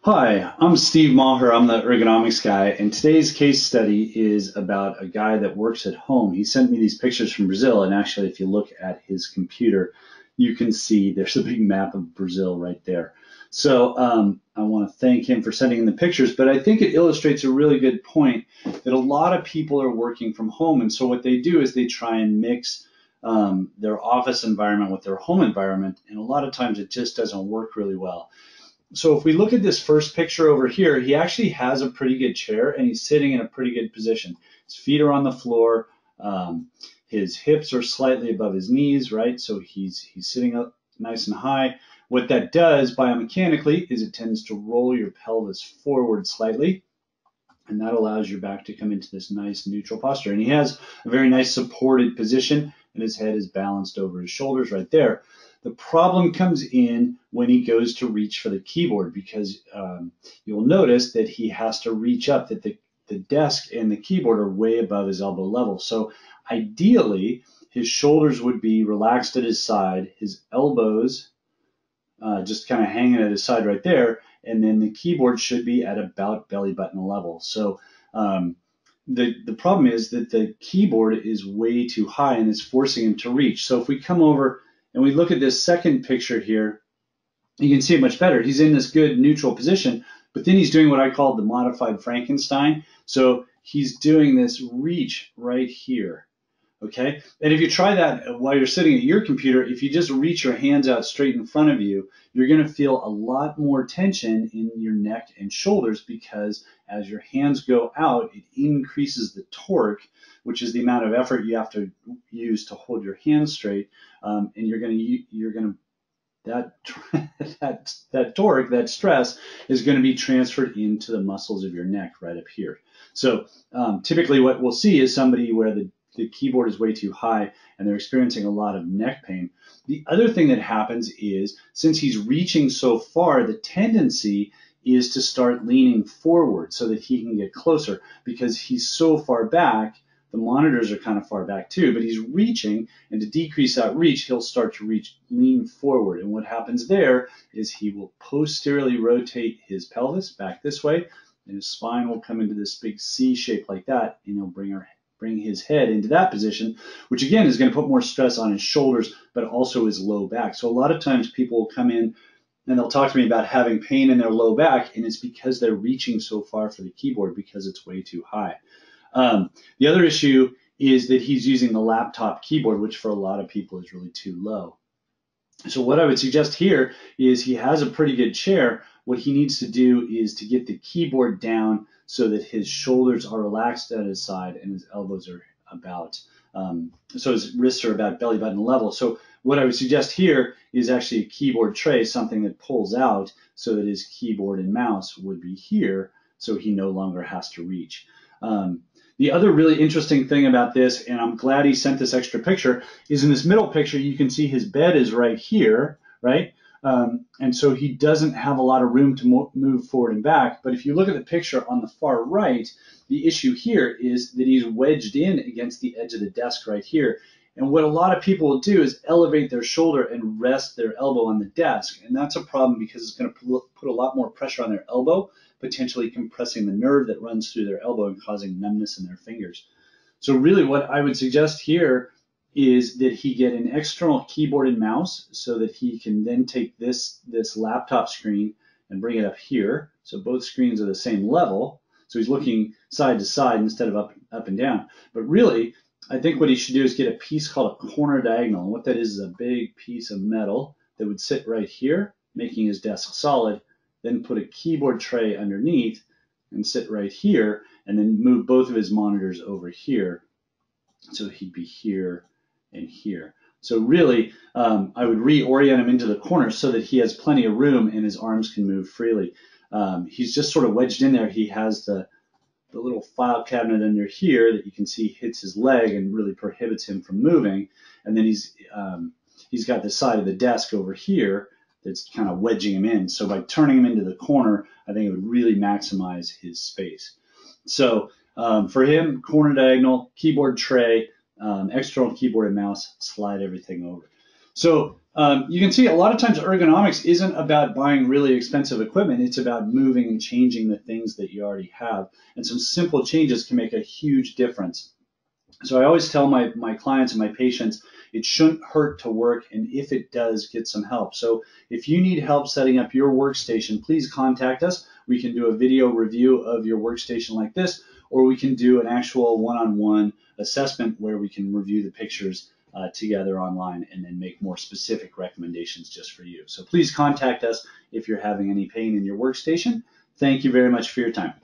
Hi, I'm Steve Maher. I'm the ergonomics guy, and today's case study is about a guy that works at home. He sent me these pictures from Brazil, and actually, if you look at his computer, you can see there's a big map of Brazil right there. I want to thank him for sending in the pictures, but I think it illustrates a really good point that a lot of people are working from home, and so what they do is they try and mix their office environment with their home environment, and a lot of times it just doesn't work really well. So if we look at this first picture over here, he actually has a pretty good chair and he's sitting in a pretty good position. His feet are on the floor. His hips are slightly above his knees, right? So he's sitting up nice and high. What that does biomechanically is it tends to roll your pelvis forward slightly, and that allows your back to come into this nice neutral posture. And he has a very nice supported position, and his head is balanced over his shoulders right there. The problem comes in when he goes to reach for the keyboard, because you'll notice that he has to reach up, that the desk and the keyboard are way above his elbow level. So ideally, his shoulders would be relaxed at his side, his elbows just kind of hanging at his side right there, and then the keyboard should be at about belly button level. So the problem is that the keyboard is way too high and it's forcing him to reach. So if we come over and we look at this second picture here, you can see it much better. He's in this good neutral position, but then he's doing what I call the modified Frankenstein. So he's doing this reach right here. Okay, and if you try that while you're sitting at your computer, if you just reach your hands out straight in front of you, you're going to feel a lot more tension in your neck and shoulders, because as your hands go out, it increases the torque, which is the amount of effort you have to use to hold your hands straight, and you're going to that torque, that stress, is going to be transferred into the muscles of your neck right up here. So typically what we'll see is somebody where the keyboard is way too high and they're experiencing a lot of neck pain. The other thing that happens is, since he's reaching so far, the tendency is to start leaning forward so that he can get closer, because he's so far back. The monitors are kind of far back too, but he's reaching, and to decrease that reach, he'll start to lean forward. And what happens there is he will posteriorly rotate his pelvis back this way, and his spine will come into this big C shape like that, and he'll bring his head into that position, which again is going to put more stress on his shoulders, but also his low back. So a lot of times people will come in and they'll talk to me about having pain in their low back, and it's because they're reaching so far for the keyboard because it's way too high. The other issue is that he's using the laptop keyboard, which for a lot of people is really too low. So what I would suggest here is, he has a pretty good chair. What he needs to do is to get the keyboard down so that his shoulders are relaxed at his side and his elbows are about, so his wrists are about belly button level. So what I would suggest here is actually a keyboard tray, something that pulls out so that his keyboard and mouse would be here, so he no longer has to reach. The other really interesting thing about this, and I'm glad he sent this extra picture, is in this middle picture, you can see his bed is right here, right? And so he doesn't have a lot of room to move forward and back. But if you look at the picture on the far right, the issue here is that he's wedged in against the edge of the desk right here. And what a lot of people will do is elevate their shoulder and rest their elbow on the desk. And that's a problem, because it's going to put a lot more pressure on their elbow, potentially compressing the nerve that runs through their elbow and causing numbness in their fingers. So really what I would suggest here is that he get an external keyboard and mouse, so that he can then take this laptop screen and bring it up here. So both screens are the same level. So he's looking side to side instead of up and down. But really, I think what he should do is get a piece called a corner diagonal. And what that is a big piece of metal that would sit right here, making his desk solid. Then put a keyboard tray underneath and sit right here, and then move both of his monitors over here. So he'd be here and here. So really, I would reorient him into the corner so that he has plenty of room and his arms can move freely. He's just sort of wedged in there. He has the little file cabinet under here that you can see hits his leg and really prohibits him from moving. And then he's got the side of the desk over here that's kind of wedging him in. So by turning him into the corner, I think it would really maximize his space. So for him, corner diagonal, keyboard tray, external keyboard and mouse, slide everything over. So You can see a lot of times ergonomics isn't about buying really expensive equipment. It's about moving and changing the things that you already have. And some simple changes can make a huge difference. So I always tell my clients and my patients, it shouldn't hurt to work, and if it does, get some help. So if you need help setting up your workstation, please contact us. We can do a video review of your workstation like this, or we can do an actual one-on-one assessment where we can review the pictures together online and then make more specific recommendations just for you. So please contact us if you're having any pain in your workstation. Thank you very much for your time.